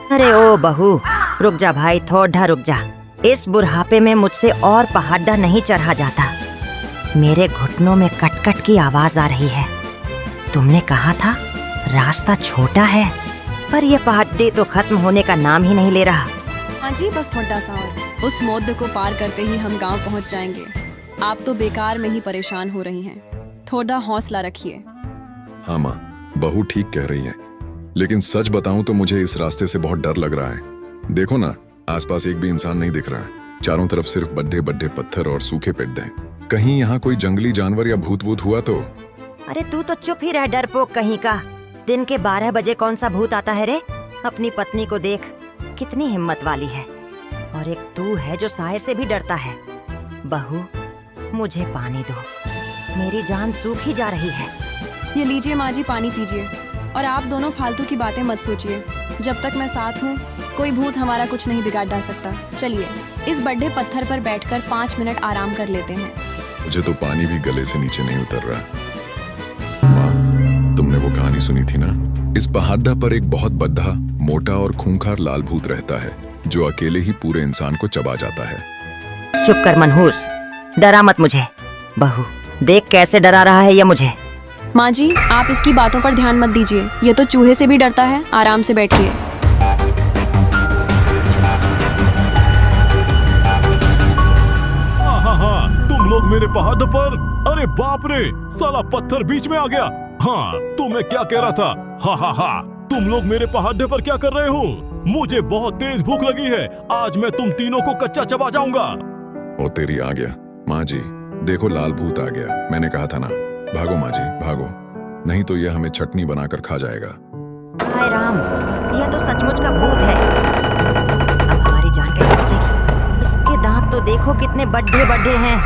अरे ओ बहू, रुक जा भाई, थोड़ा रुक जा। इस बुढ़ापे में मुझसे और पहाड़ा नहीं चढ़ा जाता। मेरे घुटनों में कटकट की आवाज आ रही है। तुमने कहा था रास्ता छोटा है, पर ये पहाड़ी तो खत्म होने का नाम ही नहीं ले रहा। हाँ जी, बस थोड़ा सा और। उस मोड़ को पार करते ही हम गांव पहुंच जाएंगे। आप तो बेकार में ही परेशान हो रही हैं। थोड़ा हौसला रखिए। हाँ माँ, बहू ठीक कह रही है, लेकिन सच बताऊं तो मुझे इस रास्ते से बहुत डर लग रहा है। देखो ना, आसपास एक भी इंसान नहीं दिख रहा है। चारों तरफ सिर्फ बड्ढे बड्ढे पत्थर और सूखे पेड़ हैं। कहीं यहाँ कोई जंगली जानवर या भूत वूत हुआ तो? अरे तू तो चुप ही रह, डरपोक कहीं का। दिन के 12 बजे कौन सा भूत आता है रे? अपनी पत्नी को देख, कितनी हिम्मत वाली है। और एक तू है जो साये से भी डरता है। बहू, मुझे पानी दो, मेरी जान सूख ही जा रही है। ये लीजिए माँ जी, पानी पीजिए। और आप दोनों फालतू की बातें मत सोचिए। जब तक मैं साथ हूँ, कोई भूत हमारा कुछ नहीं बिगाड़ डाल सकता। चलिए, इस बड़े पत्थर पर बैठकर 5 मिनट आराम कर लेते हैं। मुझे तो पानी भी गले से नीचे नहीं उतर रहा। माँ, तुमने वो कहानी सुनी थी ना? इस पहाड़ा पर एक बहुत बद्धा, मोटा और खूंखार लाल भूत रहता है, जो अकेले ही पूरे इंसान को चबा जाता है। चुप कर मनहूस, डरा मत मुझे। बहू, देख कैसे डरा रहा है ये मुझे। माँ जी, आप इसकी बातों पर ध्यान मत दीजिए। ये तो चूहे से भी डरता है। आराम से बैठिए। हाँ, तुम लोग मेरे पहाड़ पर। अरे बाप रे, साला पत्थर बीच में आ गया। हाँ, तो मैं क्या कह रहा था। हाँ, तुम लोग मेरे पहाड़ पर क्या कर रहे हो? मुझे बहुत तेज भूख लगी है। आज मैं तुम तीनों को कच्चा चबा जाऊंगा। ओ तेरी, आ गया। माँ जी, देखो लाल भूत आ गया। मैंने कहा था ना, भागो माँ जी, भागो, नहीं तो यह हमें चटनी बनाकर खा जाएगा। हाय राम, यह तो सचमुच का भूत है। अब हमारी जान कैसे बचेगी? इसके दांत तो देखो कितने बड्ढे बड्ढे हैं।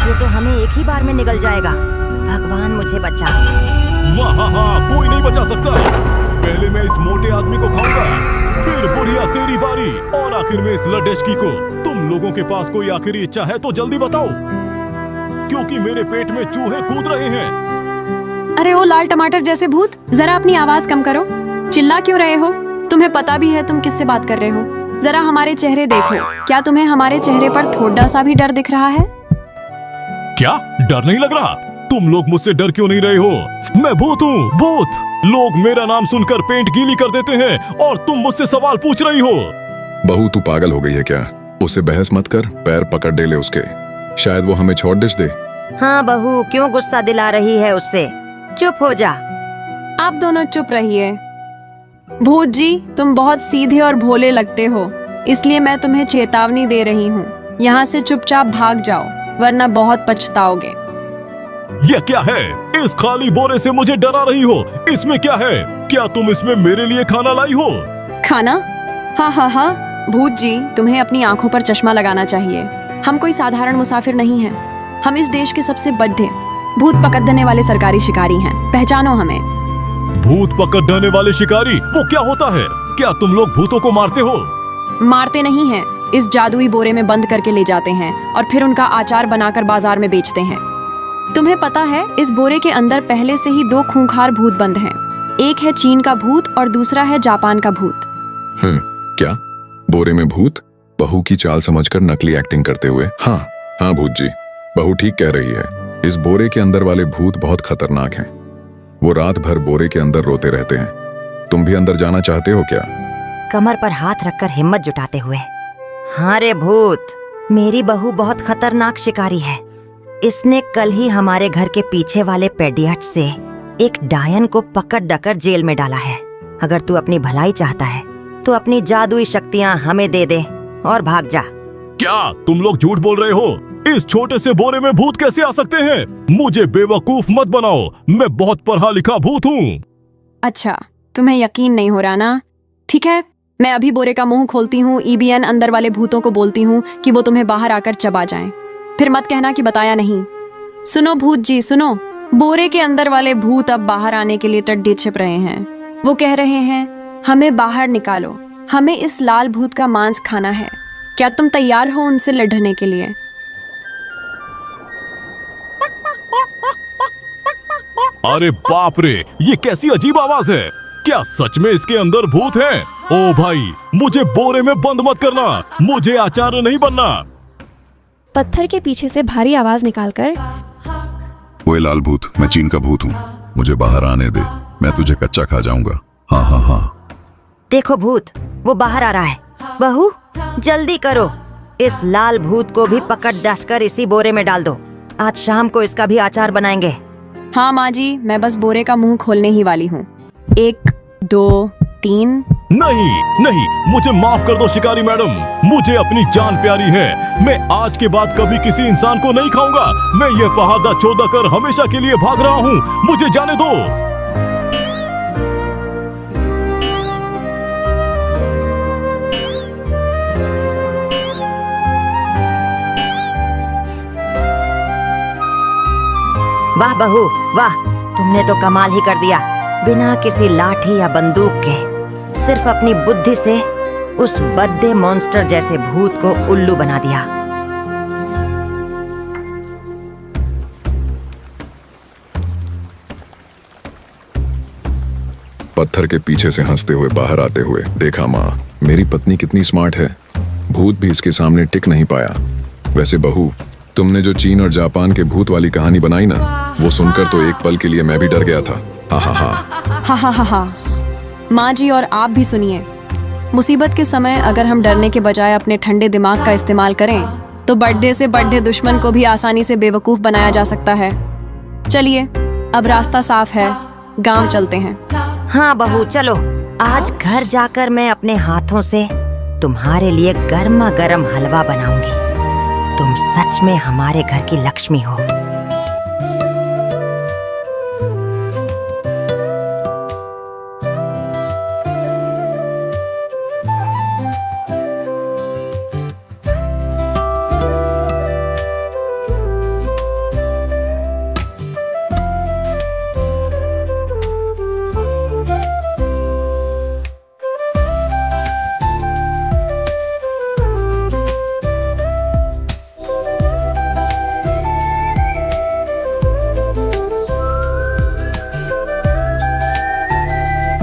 ये तो हमें एक ही बार में निगल जाएगा। भगवान मुझे बचा। हाँ, कोई नहीं बचा सकता। पहले मैं इस मोटे आदमी को खाऊंगा, फिर बुढ़िया तेरी बारी, और आखिर में इस लडेशकी को। तुम लोगों के पास कोई आखिरी इच्छा है तो जल्दी बताओ, क्योंकि मेरे पेट में चूहे कूद रहे हैं। अरे ओ लाल टमाटर जैसे भूत, जरा अपनी आवाज कम करो। चिल्ला क्यों रहे हो? तुम्हें पता भी है तुम किससे बात कर रहे हो? जरा हमारे चेहरे देखो। क्या तुम्हें हमारे चेहरे पर थोड़ा सा भी डर दिख रहा है? क्या डर नहीं लग रहा? तुम लोग मुझसे डर क्यों नहीं रहे हो? मैं भूत हूँ, भूत। लोग मेरा नाम सुनकर पेंट गीली कर देते हैं, और तुम मुझसे सवाल पूछ रही हो। बहू, तू पागल हो गई है क्या? उससे बहस मत कर, पैर पकड़ ले उसके। शायद वो हमें छोड़ दे। हाँ बहू, क्यों गुस्सा दिला रही है उससे? चुप हो जा। आप दोनों चुप रहिए। भूत जी, तुम बहुत सीधे और भोले लगते हो, इसलिए मैं तुम्हें चेतावनी दे रही हूँ। यहाँ से चुपचाप भाग जाओ, वरना बहुत पछताओगे। ये क्या है? इस खाली बोरे से मुझे डरा रही हो? इसमें क्या है? क्या तुम इसमें मेरे लिए खाना लाई हो? खाना? हाँ, भूत जी, तुम्हें अपनी आंखों पर चश्मा लगाना चाहिए। हम कोई साधारण मुसाफिर नहीं हैं। हम इस देश के सबसे बड़े भूत पकड़ने वाले सरकारी शिकारी हैं। पहचानो हमें। भूत पकड़ने वाले शिकारी? वो क्या होता है? क्या तुम लोग भूतों को मारते हो? मारते नहीं हैं, इस जादुई बोरे में बंद करके ले जाते हैं और फिर उनका अचार बनाकर बाजार में बेचते हैं। तुम्हें पता है, इस बोरे के अंदर पहले से ही 2 खूंखार भूत बंद हैं। एक है चीन का भूत और दूसरा है जापान का भूत। क्या बोरे में भूत? बहू की चाल समझकर नकली एक्टिंग करते हुए। हाँ भूत जी, बहू ठीक कह रही है। इस बोरे के अंदर वाले भूत बहुत खतरनाक हैं। वो रात भर बोरे के अंदर रोते रहते हैं। तुम भी अंदर जाना चाहते हो क्या? कमर पर हाथ रखकर हिम्मत जुटाते हुए। हाँ रे भूत, मेरी बहू बहुत खतरनाक शिकारी है। इसने कल ही हमारे घर के पीछे वाले पेडियट से एक डायन को पकड़ डकर जेल में डाला है। अगर तू अपनी भलाई चाहता है तो अपनी जादुई शक्तियाँ हमें दे दे और भाग जा। क्या तुम लोग झूठ बोल रहे हो? इस छोटे से बोरे में भूत कैसे आ सकते हैं? मुझे बेवकूफ मत बनाओ, मैं बहुत पढ़ा लिखा भूत हूँ। अच्छा, तुम्हें यकीन नहीं हो रहा ना? ठीक है, मैं अभी बोरे का मुंह खोलती हूँ। ईबीएन अंदर वाले भूतों को बोलती हूँ कि वो तुम्हें बाहर आकर चबा जाएं। फिर मत कहना कि बताया नहीं। सुनो भूत जी, सुनो। बोरे के अंदर वाले भूत अब बाहर आने के लिए टड्डी छिप रहे हैं। वो कह रहे हैं, हमें बाहर निकालो, हमें इस लाल भूत का मांस खाना है। क्या तुम तैयार हो उनसे लड़ने के लिए? अरे बाप रे, ये कैसी अजीब आवाज है। क्या सच में इसके अंदर भूत है? ओ भाई, मुझे बोरे में बंद मत करना, मुझे आचार्य नहीं बनना। पत्थर के पीछे से भारी आवाज निकालकर, ओए लाल भूत, मैं चीन का भूत हूँ, मुझे बाहर आने दे, मैं तुझे कच्चा खा जाऊंगा। हाँ हाँ हाँ। देखो भूत, वो बाहर आ रहा है। बहू जल्दी करो, इस लाल भूत को भी पकड़ डस कर इसी बोरे में डाल दो। आज शाम को इसका भी अचार बनाएंगे। हाँ माँ जी, मैं बस बोरे का मुंह खोलने ही वाली हूँ। 1 2 3। नहीं नहीं, मुझे माफ कर दो शिकारी मैडम, मुझे अपनी जान प्यारी है। मैं आज के बाद कभी किसी इंसान को नहीं खाऊंगा। मैं ये पहाड़ा चौदा कर हमेशा के लिए भाग रहा हूँ, मुझे जाने दो। वाह बहू वाह, तुमने तो कमाल ही कर दिया। बिना किसी लाठी या बंदूक के सिर्फ अपनी बुद्धि से उस बद्दे मॉन्स्टर जैसे भूत को उल्लू बना दिया। पत्थर के पीछे से हंसते हुए बाहर आते हुए, देखा माँ, मेरी पत्नी कितनी स्मार्ट है, भूत भी इसके सामने टिक नहीं पाया। वैसे बहू, तुमने जो चीन और जापान के भूत वाली कहानी बनाई ना, वो सुनकर तो एक पल के लिए मैं भी डर गया था। हा हा हा। हा हा हा हा। माँ जी और आप भी सुनिए, मुसीबत के समय अगर हम डरने के बजाय अपने ठंडे दिमाग का इस्तेमाल करें तो बड्ढे से बड्ढे दुश्मन को भी आसानी से बेवकूफ बनाया जा सकता है। चलिए, अब रास्ता साफ है, गांव चलते हैं। हाँ बहू चलो, आज घर जाकर मैं अपने हाथों से तुम्हारे लिए गर्मा गर्म हलवा बनाऊंगी। तुम सच में हमारे घर की लक्ष्मी हो।